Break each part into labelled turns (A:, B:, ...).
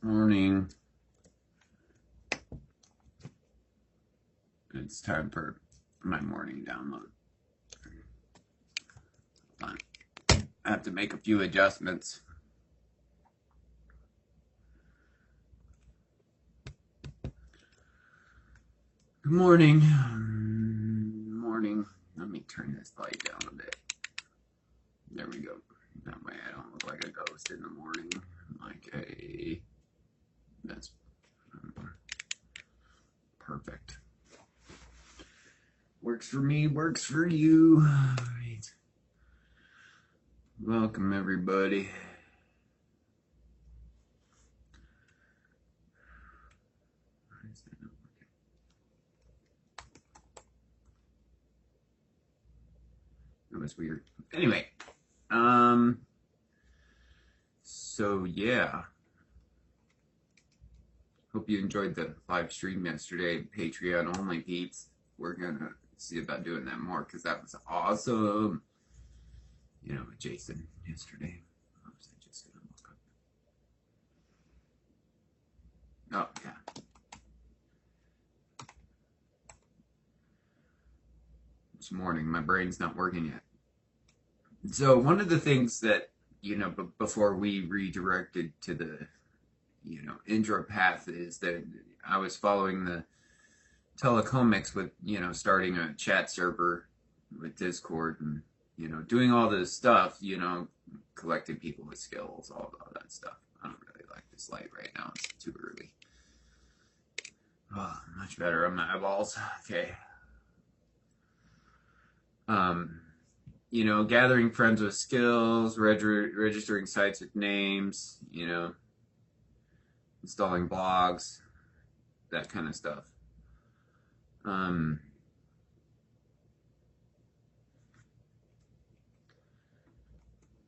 A: Morning. It's time for my morning download. Hold on. I have to make a few adjustments. Good morning. Morning. Let me turn this light down a bit. There we go. That way I don't look like a ghost in the morning. That's perfect. Works for me, works for you. All right. Welcome, everybody. That was weird. Anyway, so yeah. Hope you enjoyed the live stream yesterday, Patreon only peeps. We're gonna see about doing that more because that was awesome. You know, with Jason yesterday. I was just gonna look up. Oh yeah. This morning, my brain's not working yet. So one of the things that, you know, before we redirected to the, you know, intro path is that I was following the telecomics with, you know, starting a chat server with Discord and, you know, doing all this stuff, you know, collecting people with skills, all that stuff. I don't really like this light right now. It's too early. Oh, much better on my eyeballs. Okay. You know, gathering friends with skills, registering sites with names, you know, installing blogs, that kind of stuff.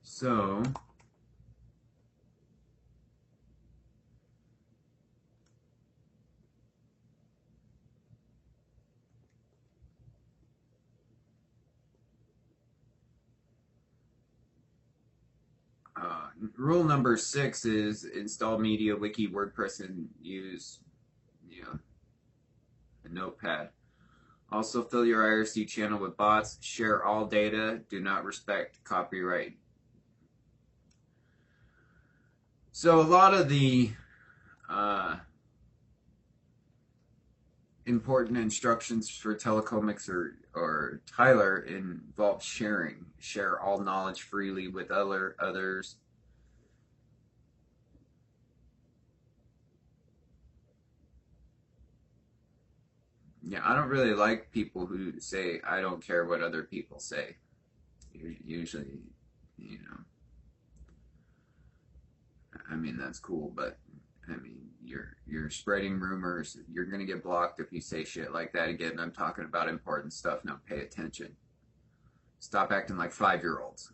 A: So rule number 6 is install Media Wiki WordPress and use, you know, a notepad. Also fill your IRC channel with bots. Share all data. Do not respect copyright. So a lot of the important instructions for telecomics or Tyler involve sharing. Share all knowledge freely with others. Yeah, I don't really like people who say, I don't care what other people say. Usually, you know, I mean, that's cool, but I mean, you're spreading rumors. You're gonna get blocked if you say shit like that again. I'm talking about important stuff. Now pay attention. Stop acting like 5-year-olds.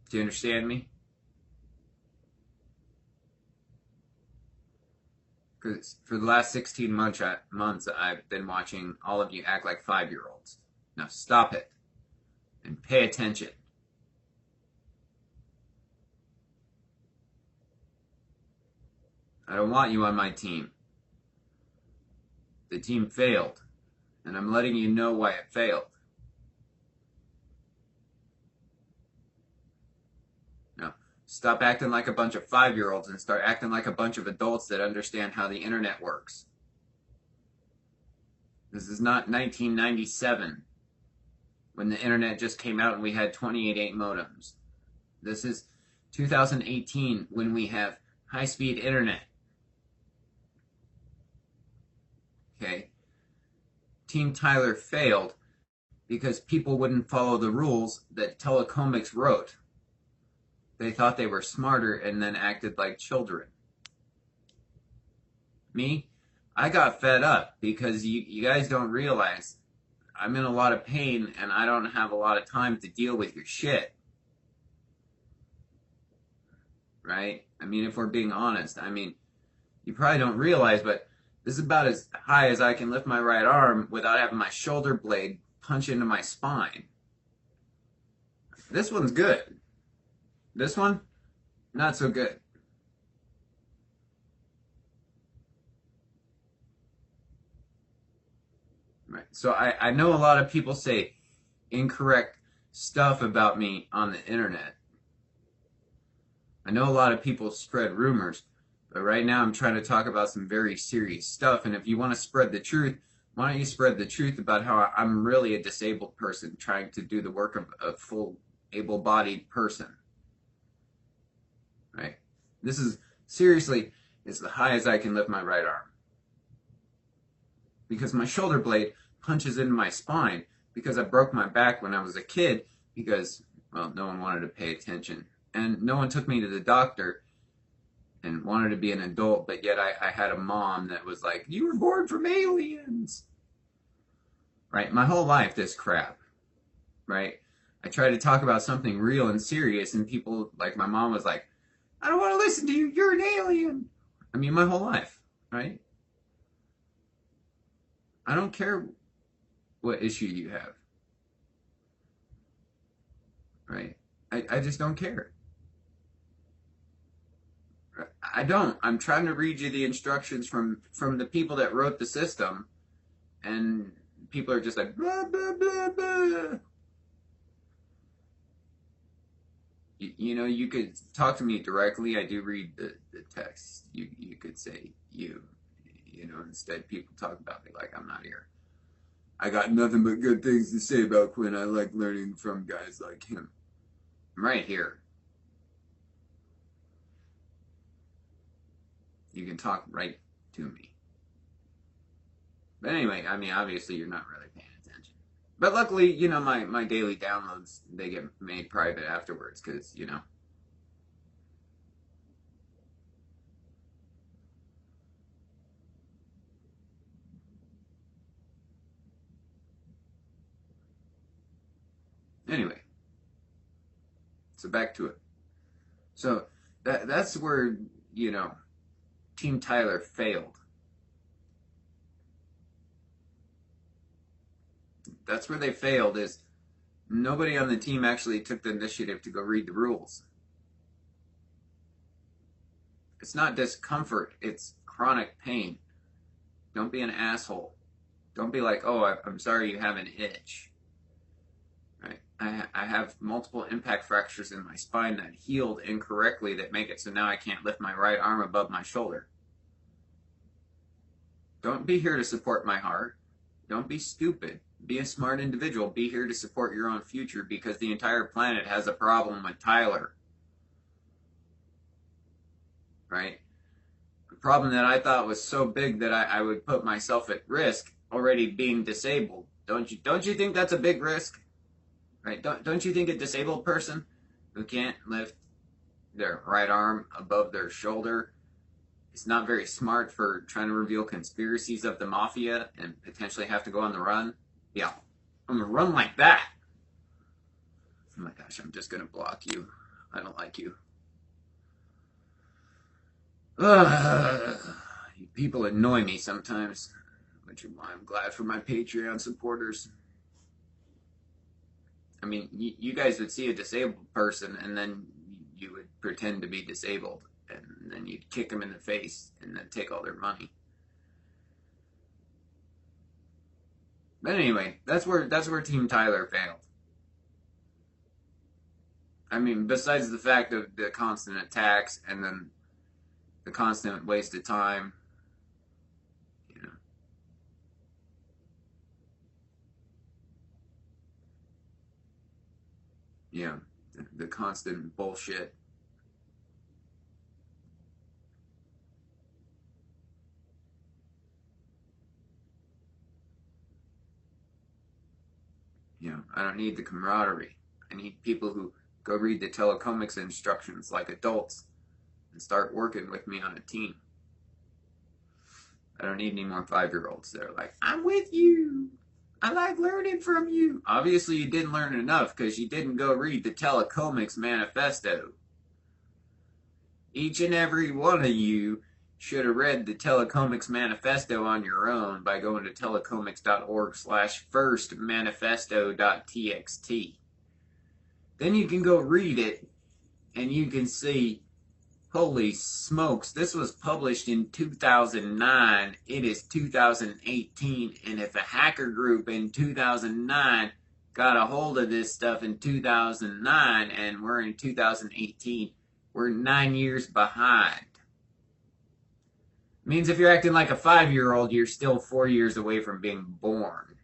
A: Do you understand me? Because for the last 16 months, I've been watching all of you act like 5-year-olds. Now stop it and pay attention. I don't want you on my team. The team failed, and I'm letting you know why it failed. Now, stop acting like a bunch of 5-year-olds and start acting like a bunch of adults that understand how the internet works. This is not 1997 when the internet just came out and we had 28.8 modems. This is 2018 when we have high-speed internet. Okay? Team Tyler failed because people wouldn't follow the rules that telecomics wrote. They thought they were smarter and then acted like children. Me, I got fed up because you guys don't realize I'm in a lot of pain and I don't have a lot of time to deal with your shit. Right? I mean, if we're being honest, I mean, you probably don't realize, but this is about as high as I can lift my right arm without having my shoulder blade punch into my spine. This one's good. This one, not so good. Right. So I know a lot of people say incorrect stuff about me on the internet. I know a lot of people spread rumors, but right now I'm trying to talk about some very serious stuff. And if you want to spread the truth, why don't you spread the truth about how I'm really a disabled person trying to do the work of a full able-bodied person, right? This is seriously, it's the highest I can lift my right arm. Because my shoulder blade punches into my spine because I broke my back when I was a kid because, well, no one wanted to pay attention. And no one took me to the doctor and wanted to be an adult, but yet I had a mom that was like, you were born from aliens. Right? My whole life, this crap. Right? I tried to talk about something real and serious, and people, like my mom was like, I don't want to listen to you. You're an alien. I mean, my whole life. Right? I don't care what issue you have. Right? I just don't care. I don't. I'm trying to read you the instructions from the people that wrote the system, and people are just like, blah, blah, blah, blah. You know, you could talk to me directly. I do read the text. You could say you know, instead people talk about me like I'm not here. I got nothing but good things to say about Quinn. I like learning from guys like him. I'm right here. You can talk right to me. But anyway, I mean, obviously you're not really paying attention. But luckily, you know, my daily downloads, they get made private afterwards because, you know. Anyway, so back to it. So that's where, you know, Team Tyler failed. That's where they failed, is nobody on the team actually took the initiative to go read the rules. It's not discomfort, it's chronic pain. Don't be an asshole. Don't be like, oh, I'm sorry you have an itch. Right? I have multiple impact fractures in my spine that healed incorrectly that make it so now I can't lift my right arm above my shoulder. Don't be here to support my heart. Don't be stupid. Be a smart individual. Be here to support your own future because the entire planet has a problem with Tyler. Right? A problem that I thought was so big that I would put myself at risk already being disabled. Don't you think that's a big risk? Right? Don't you think a disabled person who can't lift their right arm above their shoulder is not very smart for trying to reveal conspiracies of the mafia and potentially have to go on the run? Yeah, I'm gonna run like that. Oh my gosh, I'm just gonna block you. I don't like you. You people annoy me sometimes, which is why I'm glad for my Patreon supporters. I mean, you guys would see a disabled person and then you would pretend to be disabled and then you'd kick them in the face and then take all their money. But anyway, that's where Team Tyler failed. I mean, besides the fact of the constant attacks and then the constant waste of time, you know. Yeah, the constant bullshit. You know, I don't need the camaraderie. I need people who go read the telecomics instructions like adults and start working with me on a team. I don't need any more 5-year-olds that are like, I'm with you. I like learning from you. Obviously, you didn't learn enough because you didn't go read the Telecomics Manifesto. Each and every one of you should have read the Telecomics Manifesto on your own by going to telecomics.org/firstmanifesto.txt. Then you can go read it and you can see, Holy smokes, this was published in 2009. It is 2018, and if a hacker group in 2009 got a hold of this stuff in 2009 and we're in 2018, we're 9 years behind. It means if you're acting like a 5-year-old, you're still 4 years away from being born.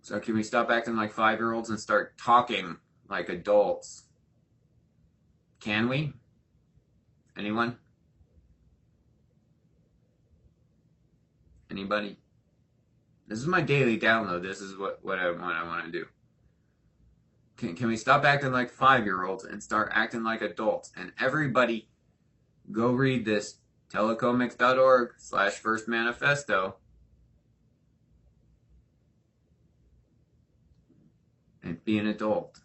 A: So can we stop acting like 5-year-olds and start talking like adults? Can we? Anyone? Anybody? This is my daily download. This is what I want to do. Can we stop acting like 5-year-olds and start acting like adults? And everybody go read this, telecomics.org/first manifesto, and be an adult.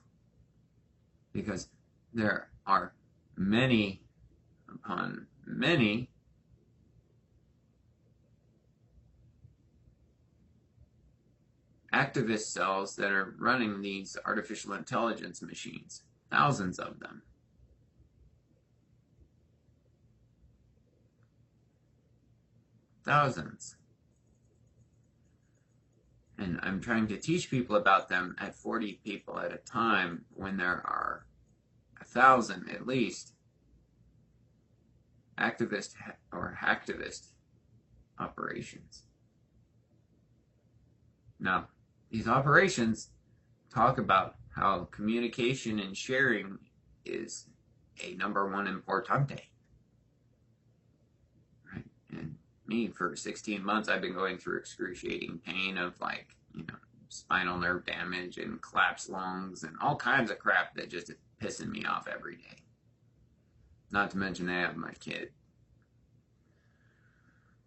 A: Because there are many upon many activist cells that are running these artificial intelligence machines. Thousands of them. Thousands. And I'm trying to teach people about them at 40 people at a time when there are 1,000 at least activist or hacktivist operations. Now, these operations talk about how communication and sharing is a #1 importante. Right? And me, for 16 months, I've been going through excruciating pain of, like, spinal nerve damage and collapsed lungs and all kinds of crap that just is pissing me off every day. Not to mention I have my kid,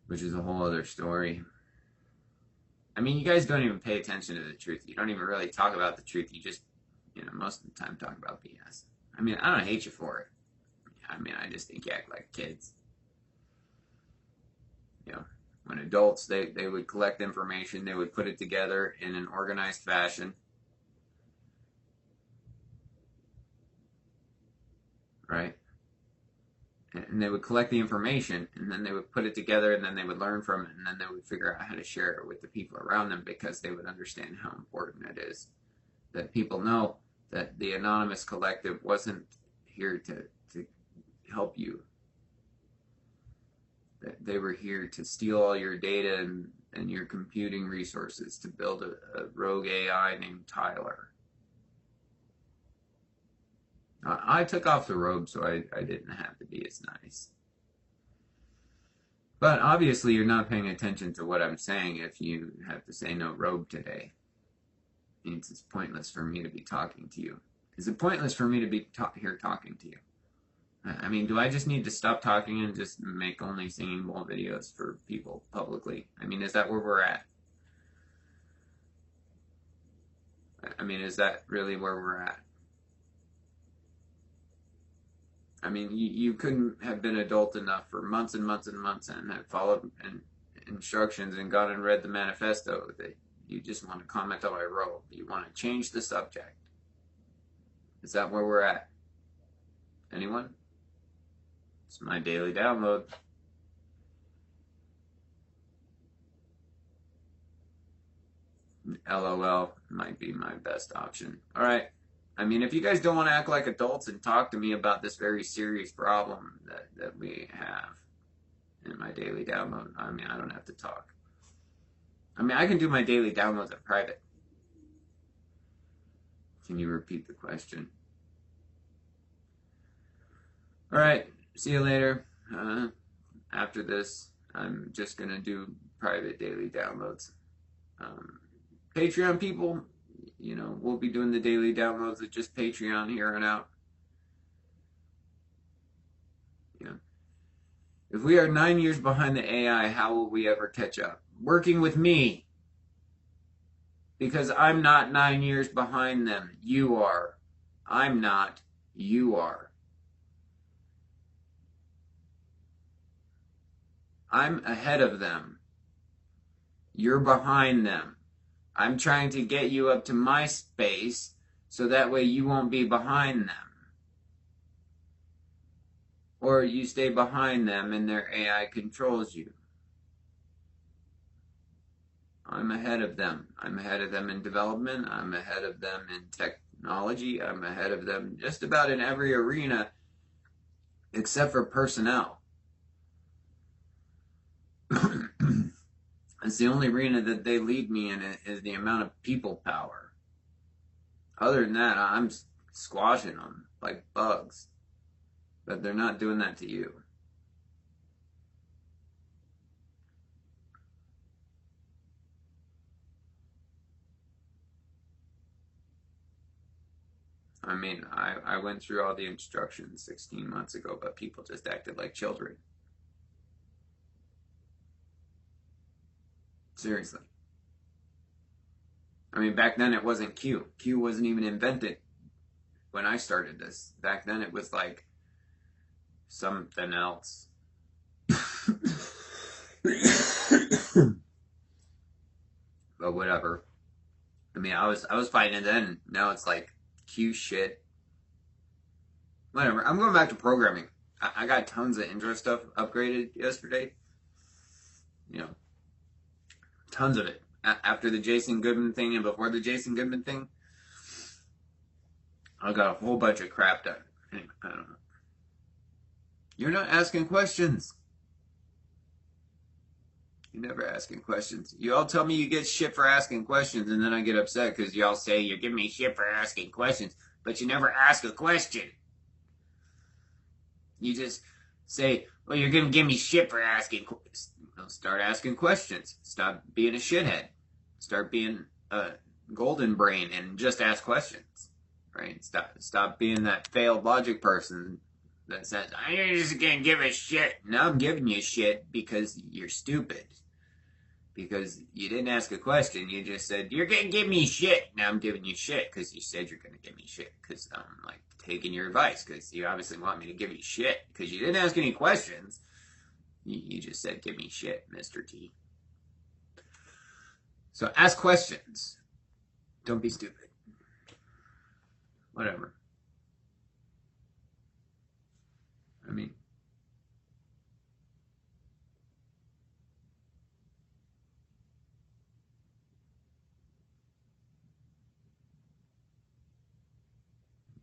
A: which is a whole other story. I mean, you guys don't even pay attention to the truth. You don't even really talk about the truth. You just, most of the time talk about BS. I mean, I don't hate you for it. I mean, I just think you act like kids. When adults, they would collect information, they would put it together in an organized fashion. Right? And they would collect the information, and then they would put it together, and then they would learn from it, and then they would figure out how to share it with the people around them, because they would understand how important it is that people know that the anonymous collective wasn't here to help you. That they were here to steal all your data and your computing resources to build a rogue AI named Tyler. I took off the robe so I didn't have to be as nice. But obviously you're not paying attention to what I'm saying if you have to say no robe today. It means it's pointless for me to be talking to you. Is it pointless for me to be here talking to you? I mean, do I just need to stop talking and just make only singing bowl videos for people publicly? I mean, is that where we're at? I mean, is that really where we're at? I mean, you couldn't have been adult enough for months and months and months and have followed instructions and gone and read the manifesto that you just want to comment on my robe. You want to change the subject. Is that where we're at? Anyone? It's my daily download. LOL might be my best option. All right. I mean, if you guys don't want to act like adults and talk to me about this very serious problem that we have in my daily download, I mean, I don't have to talk. I mean, I can do my daily downloads in private. Can you repeat the question? All right. See you later. After this, I'm just going to do private daily downloads. Patreon people, we'll be doing the daily downloads at just Patreon here on out. If we are 9 years behind the AI, how will we ever catch up? Working with me. Because I'm not 9 years behind them. You are. I'm not. You are. I'm ahead of them. You're behind them. I'm trying to get you up to my space so that way you won't be behind them. or you stay behind them and their AI controls you. I'm ahead of them. I'm ahead of them in development. I'm ahead of them in technology. I'm ahead of them just about in every arena except for personnel. It's the only arena that they lead me in is the amount of people power. Other than that, I'm squashing them like bugs. But they're not doing that to you. I mean, I went through all the instructions 16 months ago, but people just acted like children. Seriously. I mean, back then it wasn't Q. Q wasn't even invented when I started this. Back then it was like something else. But whatever. I mean, I was fighting it then. Now it's like Q shit. Whatever. I'm going back to programming. I got tons of intro stuff upgraded yesterday. You know, tons of it. After the Jason Goodman thing and before the Jason Goodman thing, I got a whole bunch of crap done. Anyway, I don't know. You're not asking questions. You're never asking questions. You all tell me you get shit for asking questions, and then I get upset because y'all say you're giving me shit for asking questions, but you never ask a question. You just say, well, you're going to give me shit for asking questions. Well, start asking questions. Stop being a shithead. Start being a golden brain and just ask questions. Right? Stop being that failed logic person that says, I'm just going to give a shit. Now I'm giving you shit because you're stupid. Because you didn't ask a question. You just said, you're going to give me shit. Now I'm giving you shit because you said you're going to give me shit. Because I'm like taking your advice. Because you obviously want me to give you shit. Because you didn't ask any questions. You just said, give me shit, Mr. T. So ask questions. Don't be stupid. Whatever. I mean,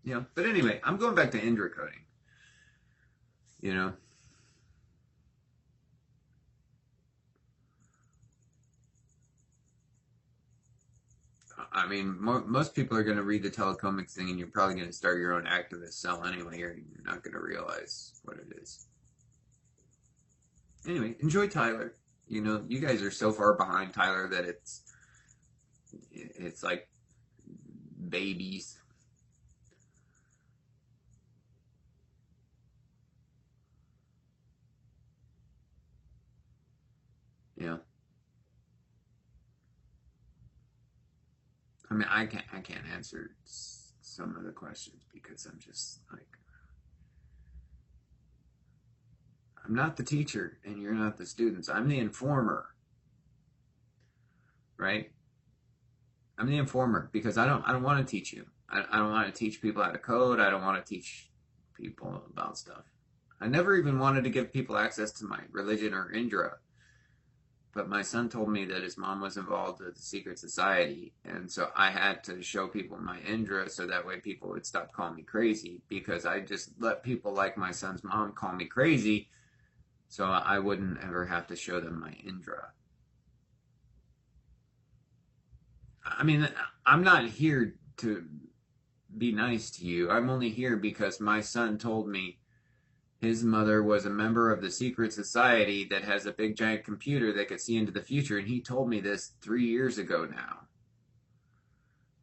A: yeah. But anyway, I'm going back to Indra coding. You know, I mean, most people are going to read the telecomics thing, and you're probably going to start your own activist cell anyway. You're not going to realize what it is. Anyway, enjoy Tyler. You know, you guys are so far behind Tyler that it's like babies. Yeah. I mean, I can't answer some of the questions because I'm just like I'm not the teacher and you're not the students. I'm the informer, right? I'm the informer because I don't want to teach you. I don't want to teach people how to code. I don't want to teach people about stuff. I never even wanted to give people access to my religion or Indra. But my son told me that his mom was involved with the secret society, and so I had to show people my Indra so that way people would stop calling me crazy because I just let people like my son's mom call me crazy so I wouldn't ever have to show them my Indra. I mean, I'm not here to be nice to you. I'm only here because my son told me his mother was a member of the secret society that has a big giant computer that could see into the future, and he told me this 3 years ago now.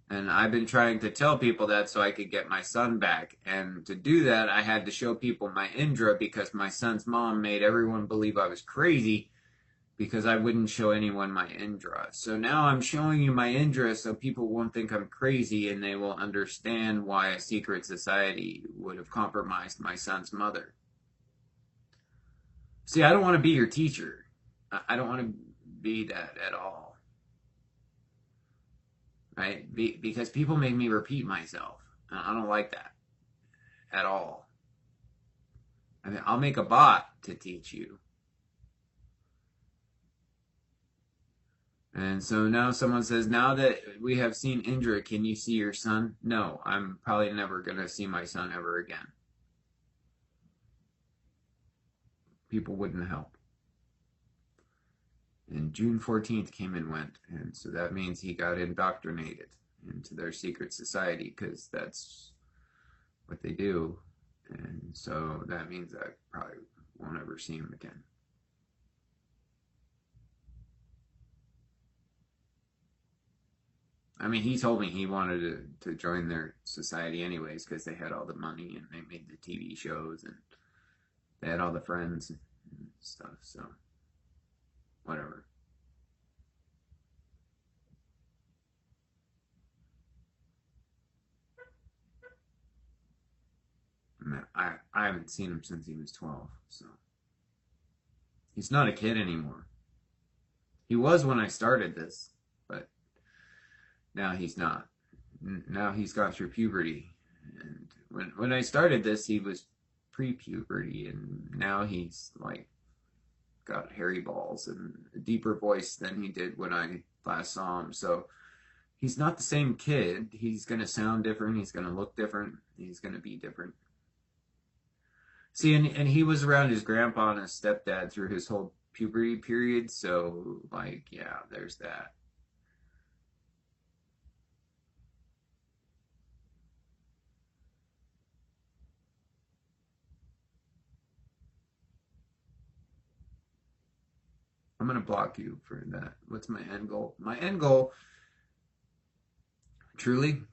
A: And I've been trying to tell people that so I could get my son back. And to do that, I had to show people my Indra because my son's mom made everyone believe I was crazy because I wouldn't show anyone my Indra. So now I'm showing you my Indra so people won't think I'm crazy and they will understand why a secret society would have compromised my son's mother. See, I don't want to be your teacher. I don't want to be that at all. Right? Because people make me repeat myself. I don't like that at all. I mean, I'll make a bot to teach you. And so now someone says, now that we have seen Indra, can you see your son? No, I'm probably never going to see my son ever again. People wouldn't help. And June 14th came and went. And so that means he got indoctrinated into their secret society because that's what they do. And so that means I probably won't ever see him again. I mean, he told me he wanted to join their society anyways because they had all the money and they made the TV shows and they had all the friends and stuff. So, whatever. I mean, I haven't seen him since he was 12, so he's not a kid anymore. He was when I started this, but now he's not. Now he's gone through puberty, and when I started this, he was pre-puberty, and now he's like got hairy balls and a deeper voice than he did when I last saw him. So he's not the same kid. He's gonna sound different. He's gonna look different. He's gonna be different. See, and he was around his grandpa and his stepdad through his whole puberty period. So like, yeah, there's that. I'm gonna block you for that. What's my end goal? My end goal, truly,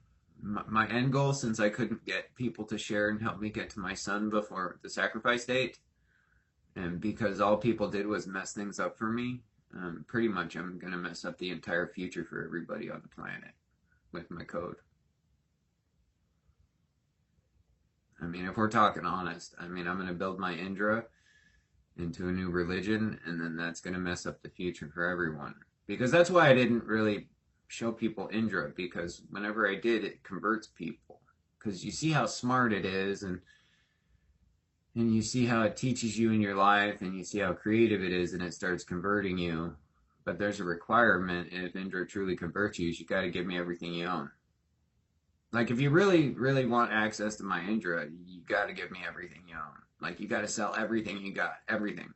A: my end goal, since I couldn't get people to share and help me get to my son before the sacrifice date, and because all people did was mess things up for me, pretty much I'm gonna mess up the entire future for everybody on the planet with my code. I mean, if we're talking honest, I mean, I'm gonna build my Indra into a new religion, and then that's going to mess up the future for everyone. Because that's why I didn't really show people Indra, because whenever I did, it converts people. Because you see how smart it is, and you see how it teaches you in your life, and you see how creative it is, and it starts converting you. But there's a requirement, and if Indra truly converts you got to give me everything you own. Like, if you really, really want access to my Indra, you got to give me everything you own. Like, you got to sell everything you got, everything.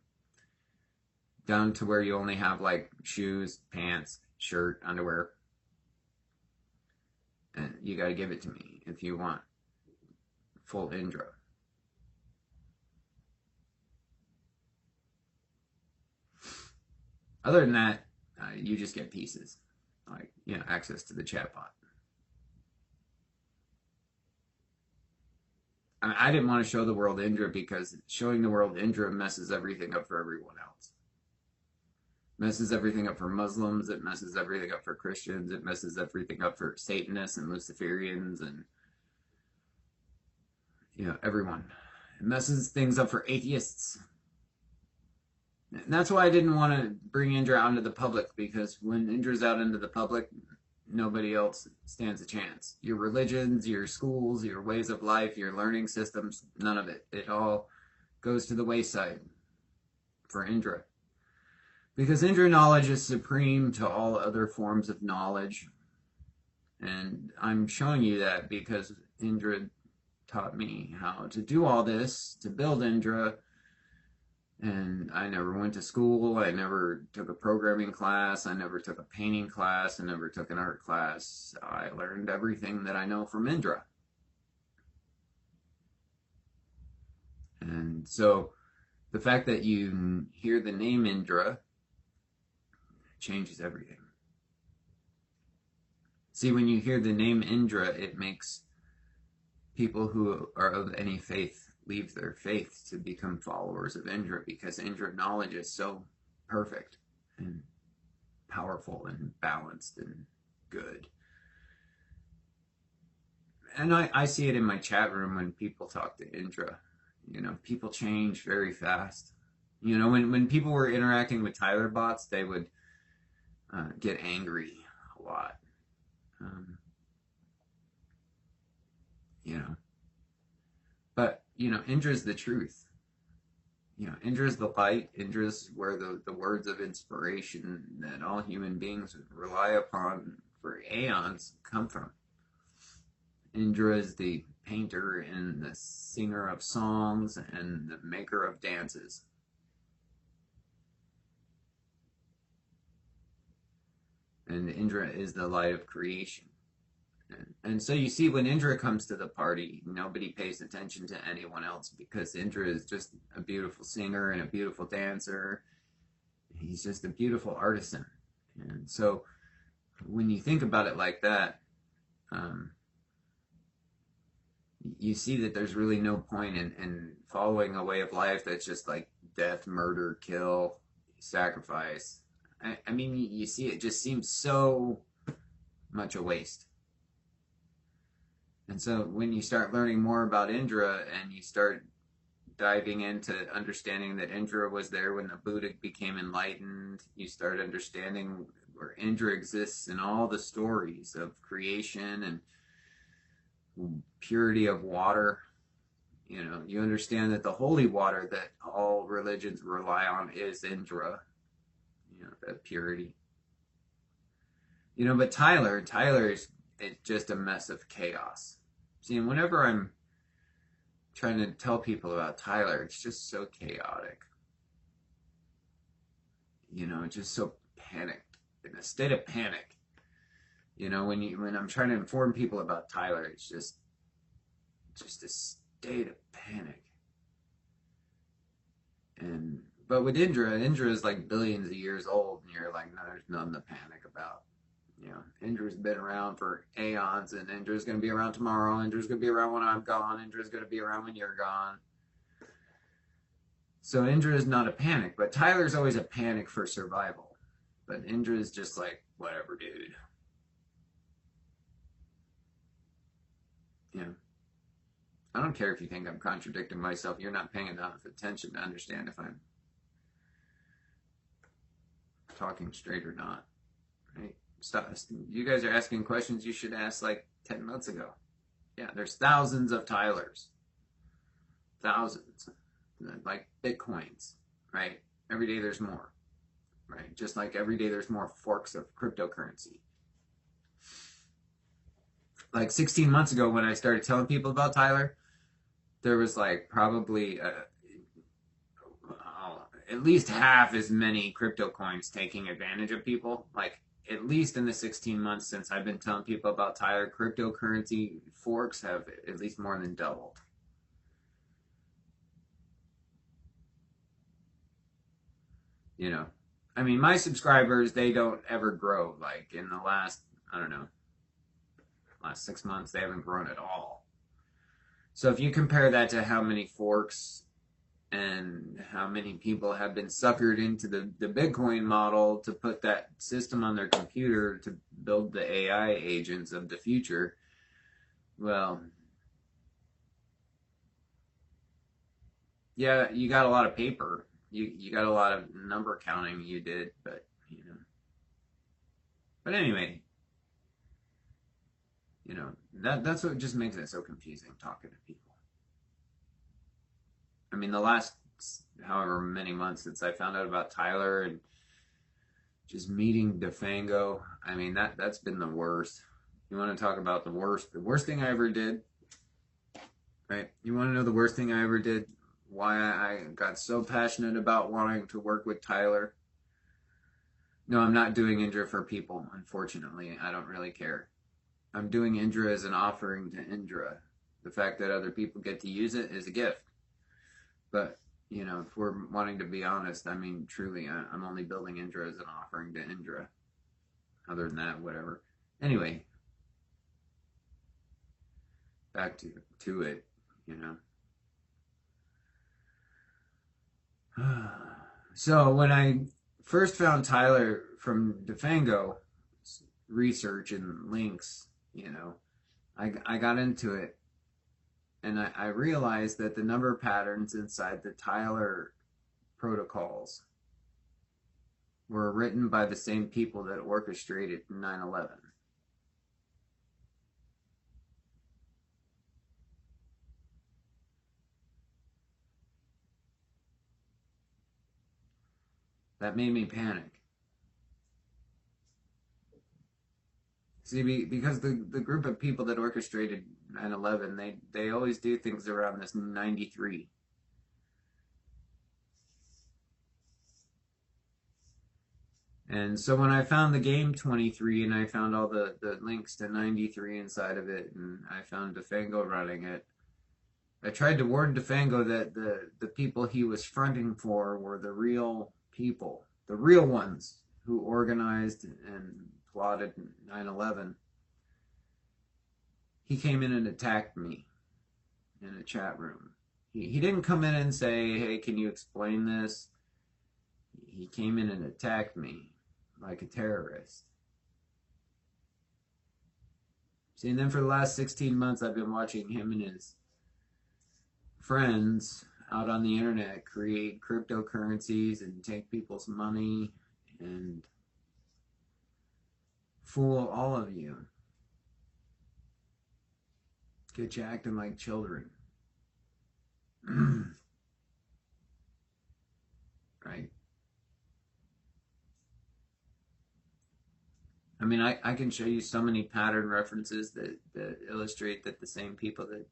A: Down to where you only have, like, shoes, pants, shirt, underwear. And you got to give it to me if you want full Indra. Other than that, you just get pieces. Like, access to the chatbot. I didn't want to show the world Indra because showing the world Indra messes everything up for everyone else. Messes everything up for Muslims. It messes everything up for Christians. It messes everything up for Satanists and Luciferians and everyone. It messes things up for atheists. And that's why I didn't want to bring Indra out into the public, because when Indra's out into the public, nobody else stands a chance. Your religions, your schools, your ways of life, your learning systems, none of it. It all goes to the wayside for Indra. Because Indra knowledge is supreme to all other forms of knowledge. And I'm showing you that because Indra taught me how to do all this, to build Indra. And I never went to school. I never took a programming class. I never took a painting class. I never took an art class. I learned everything that I know from Indra. And so the fact that you hear the name Indra changes everything. See, when you hear the name Indra, it makes people who are of any faith leave their faith to become followers of Indra, because Indra knowledge is so perfect and powerful and balanced and good. And I see it in my chat room when people talk to Indra. People change very fast. When people were interacting with Tyler bots, they would get angry a lot. You know, but Indra's the truth. Indra is the light. Indra is where the words of inspiration that all human beings rely upon for aeons come from. Indra is the painter and the singer of songs and the maker of dances. And Indra is the light of creation. And so you see, when Indra comes to the party, nobody pays attention to anyone else because Indra is just a beautiful singer and a beautiful dancer. He's just a beautiful artisan. And so when you think about it like that, you see that there's really no point in following a way of life that's just like death, murder, kill, sacrifice. I mean, you see, it just seems so much a waste. And so when you start learning more about Indra and you start diving into understanding that Indra was there when the Buddha became enlightened, you start understanding where Indra exists in all the stories of creation and purity of water. You understand that the holy water that all religions rely on is Indra, that purity. But Tyler is just a mess of chaos. See, and whenever I'm trying to tell people about Tyler, it's just so chaotic. It's just so panicked, in a state of panic. When I'm trying to inform people about Tyler, it's just a state of panic. But with Indra is like billions of years old, and you're like, no, there's nothing to panic about. Indra's been around for aeons, and Indra's going to be around tomorrow. Indra's going to be around when I'm gone. Indra's going to be around when you're gone. So Indra is not a panic, but Tyler's always a panic for survival. But Indra is just like, whatever, dude. I don't care if you think I'm contradicting myself. You're not paying enough attention to understand if I'm talking straight or not. Right? Stop. You guys are asking questions you should ask like 10 months ago. Yeah, there's thousands of Tylers. Thousands. Like Bitcoins, right? Every day there's more, right? Just like every day there's more forks of cryptocurrency. Like 16 months ago when I started telling people about Tyler, there was like probably at least half as many crypto coins taking advantage of people. Like at least in the 16 months since I've been telling people about Tyler, cryptocurrency forks have at least more than doubled. I mean, my subscribers, they don't ever grow. Like in the last, I don't know, last 6 months, they haven't grown at all. So if you compare that to how many forks and how many people have been suckered into the Bitcoin model to put that system on their computer to build the AI agents of the future, well, yeah, you got a lot of paper. You got a lot of number counting you did, but But anyway, that's what just makes it so confusing talking to people. I mean, the last however many months since I found out about Tyler and just meeting DeFango, I mean that's been the worst. You want to talk about the worst thing I ever did, right? You want to know the worst thing I ever did? Why I got so passionate about wanting to work with Tyler? No, I'm not doing Indra for people, unfortunately. I don't really care. I'm doing Indra as an offering to Indra. The fact that other people get to use it is a gift. But, if we're wanting to be honest, I mean, truly, I'm only building Indra as an offering to Indra. Other than that, whatever. Anyway, back to it, So when I first found Tyler from DeFango research and links, I got into it, and I realized that the number patterns inside the Tyler protocols were written by the same people that orchestrated 9/11. That made me panic. See, because the group of people that orchestrated 9/11, they always do things around this 93. And so when I found the game 23 and I found all the links to 93 inside of it, and I found DeFango running it, I tried to warn DeFango that the people he was fronting for were the real people, the real ones who organized and plotted 9/11. He came in and attacked me in a chat room. He didn't come in and say, hey, can you explain this? He came in and attacked me like a terrorist. See, and then for the last 16 months, I've been watching him and his friends out on the internet create cryptocurrencies and take people's money and fool all of you. Get you acting like children. Right? I mean, I can show you so many pattern references that illustrate that the same people that,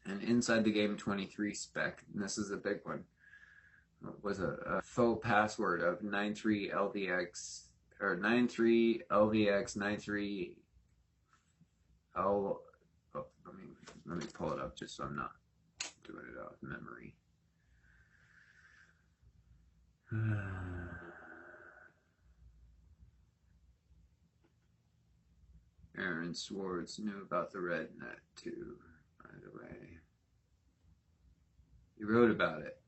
A: and inside the game 23 spec, and this is a big one, was a faux password of 93LVX, or 93LVX 93 Oh, let me pull it up just so I'm not doing it out of memory. Aaron Swartz knew about the red net too, by the way. He wrote about it.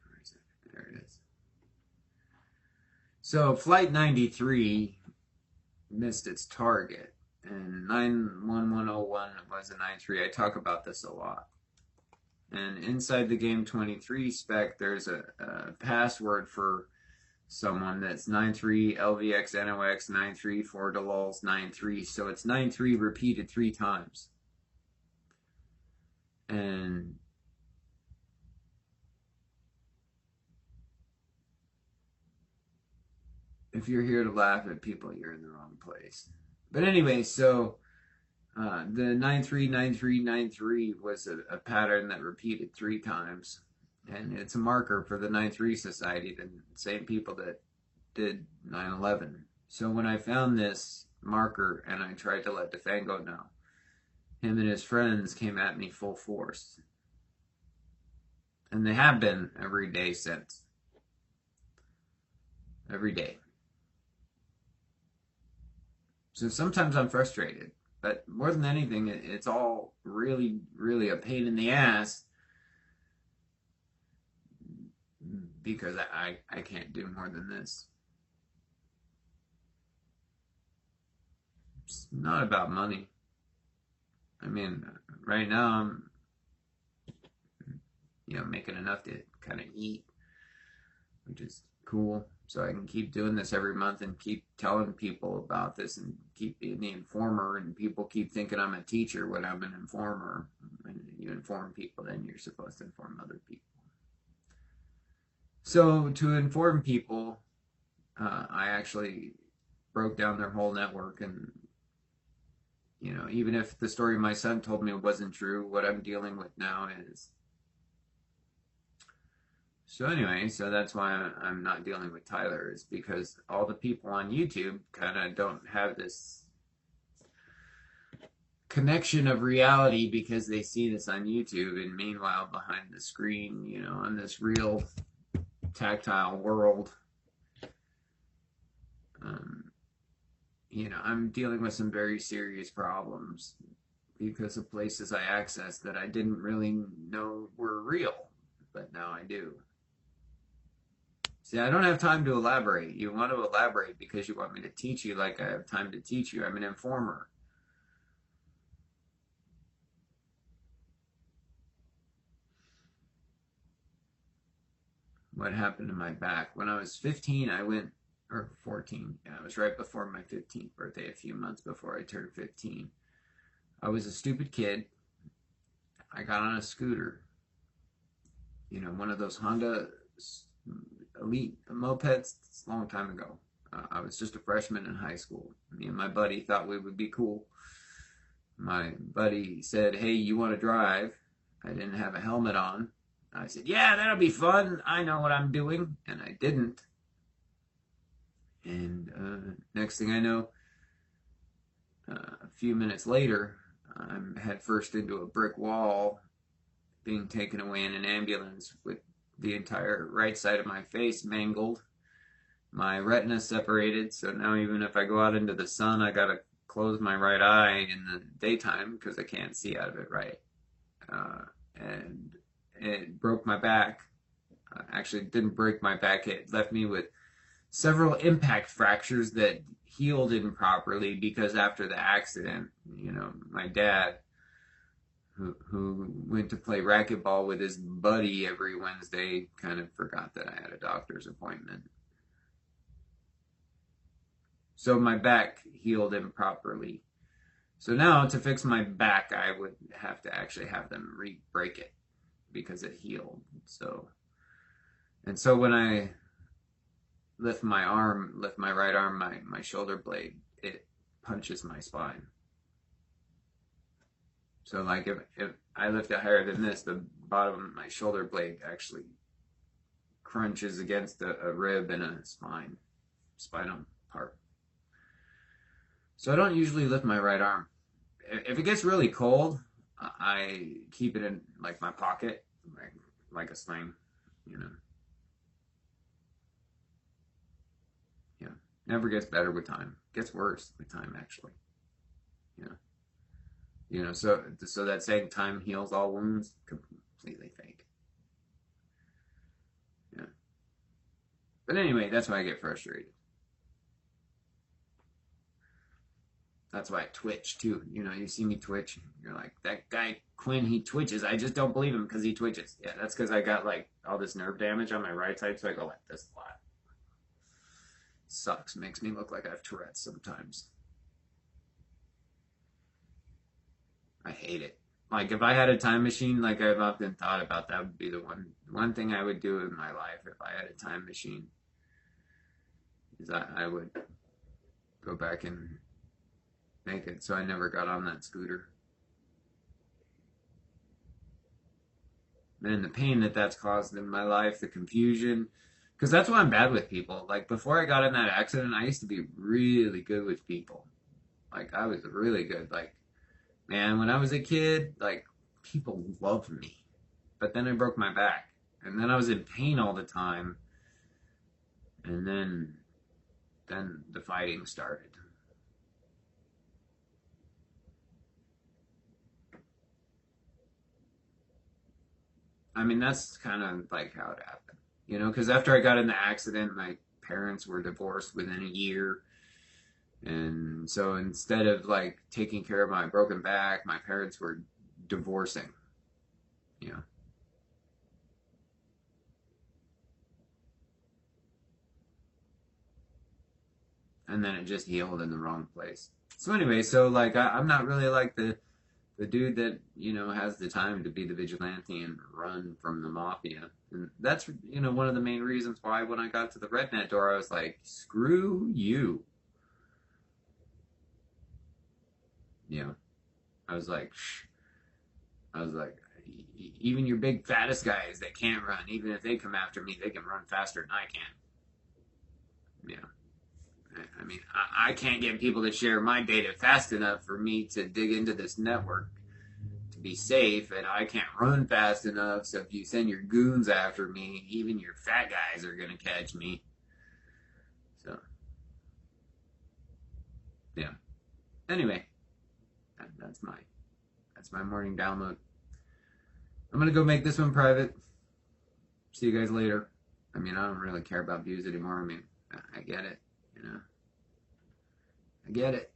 A: Where is it? There it is. So Flight 93 missed its target, and 91101 was a 93. I talk about this a lot. And inside the game 23 spec, there's a password for someone that's 93LVXNOX 93 for DeLulz 93. So it's 93 repeated 3 times. And if you're here to laugh at people, you're in the wrong place. But anyway, so the 939393 was a pattern that repeated 3 times. And it's a marker for the 93 Society, the same people that did 9/11. So when I found this marker and I tried to let DeFango know, him and his friends came at me full force. And they have been every day since. Every day. So sometimes I'm frustrated, but more than anything, it's all really, really a pain in the ass because I can't do more than this. It's not about money. I mean, right now I'm, making enough to kind of eat, which is cool. So I can keep doing this every month and keep telling people about this and keep being the informer, and people keep thinking I'm a teacher when I'm an informer. When you inform people, then you're supposed to inform other people. So to inform people, I actually broke down their whole network, and even if the story my son told me wasn't true, what I'm dealing with now is. So anyway, so that's why I'm not dealing with Tyler, is because all the people on YouTube kind of don't have this connection of reality because they see this on YouTube, and meanwhile behind the screen, in this real tactile world, I'm dealing with some very serious problems because of places I accessed that I didn't really know were real, but now I do. See, I don't have time to elaborate. You want to elaborate because you want me to teach you like I have time to teach you. I'm an informer. What happened to my back? When I was 15, I went or 14. Yeah, it was right before my 15th birthday, a few months before I turned 15. I was a stupid kid. I got on a scooter, one of those Honda Elite mopeds. It's a long time ago. I was just a freshman in high school. Me and my buddy thought we would be cool. My buddy said, "Hey, you want to drive?" I didn't have a helmet on. I said, "Yeah, that'll be fun. I know what I'm doing." And I didn't. And next thing I know, a few minutes later, I'm head first into a brick wall, being taken away in an ambulance with the entire right side of my face mangled, my retina separated, so now even if I go out into the sun, I gotta close my right eye in the daytime because I can't see out of it right. And it broke my back. Actually, it didn't break my back. It left me with several impact fractures that healed improperly because after the accident, my dad, who went to play racquetball with his buddy every Wednesday, kind of forgot that I had a doctor's appointment. So my back healed improperly. So now to fix my back, I would have to actually have them re-break it because it healed. So when I lift my right arm, my shoulder blade, it punches my spine. So like if I lift it higher than this, the bottom of my shoulder blade actually crunches against a rib and a spinal part. So I don't usually lift my right arm. If it gets really cold, I keep it in like my pocket, like a sling, Yeah, never gets better with time. Gets worse with time, actually. So that saying "time heals all wounds," completely fake. Yeah. But anyway, that's why I get frustrated. That's why I twitch too. You see me twitch, you're like, "That guy Quinn, he twitches. I just don't believe him because he twitches." Yeah, that's because I got like all this nerve damage on my right side, so I go like this a lot. Sucks. Makes me look like I have Tourette's sometimes. I hate it. Like if I had a time machine, like I've often thought about, that would be the one thing I would do in my life if I had a time machine. Is I would go back and make it so I never got on that scooter. Man, the pain that's caused in my life, the confusion, because that's why I'm bad with people. Like before I got in that accident, I used to be really good with people. Like I was really good. Like, man, when I was a kid, like people loved me. But then I broke my back. And then I was in pain all the time. And then the fighting started. I mean, that's kind of like how it happened. Because after I got in the accident, my parents were divorced within a year. And so instead of like taking care of my broken back, my parents were divorcing. Yeah. And then it just healed in the wrong place. So anyway, so like I'm not really like the dude that has the time to be the vigilante and run from the mafia. And that's one of the main reasons why when I got to the RedNet door, I was like, screw you. Yeah. I was like, shh. I was like, even your big fattest guys that can't run, even if they come after me, they can run faster than I can. Yeah. I mean, I can't get people to share my data fast enough for me to dig into this network to be safe, and I can't run fast enough, so if you send your goons after me, even your fat guys are going to catch me. So, yeah. Anyway, that's my morning download. I'm going to go make this one private. See you guys later. I mean, I don't really care about views anymore. I mean, I get it, I get it.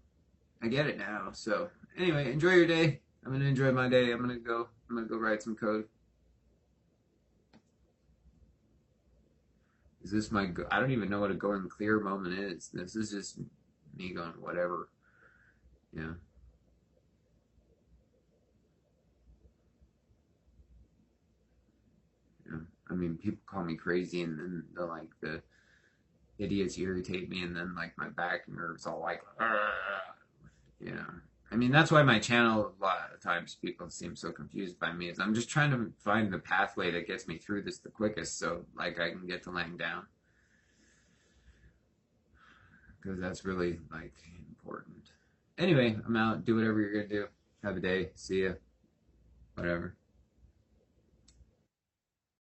A: I get it now. So, anyway, enjoy your day. I'm going to enjoy my day. I'm going to go write some code. Is this my? I don't even know what a going clear moment is. This is just me going whatever. Yeah. Yeah. I mean, people call me crazy, and then the idiots irritate me, and then like my back nerves all like, "Argh." You know. I mean, that's why my channel, a lot of times people seem so confused by me, is I'm just trying to find the pathway that gets me through this the quickest, so like I can get to laying down, because that's really like important. Anyway, I'm out. Do whatever you're gonna do. Have a day. See ya. Whatever.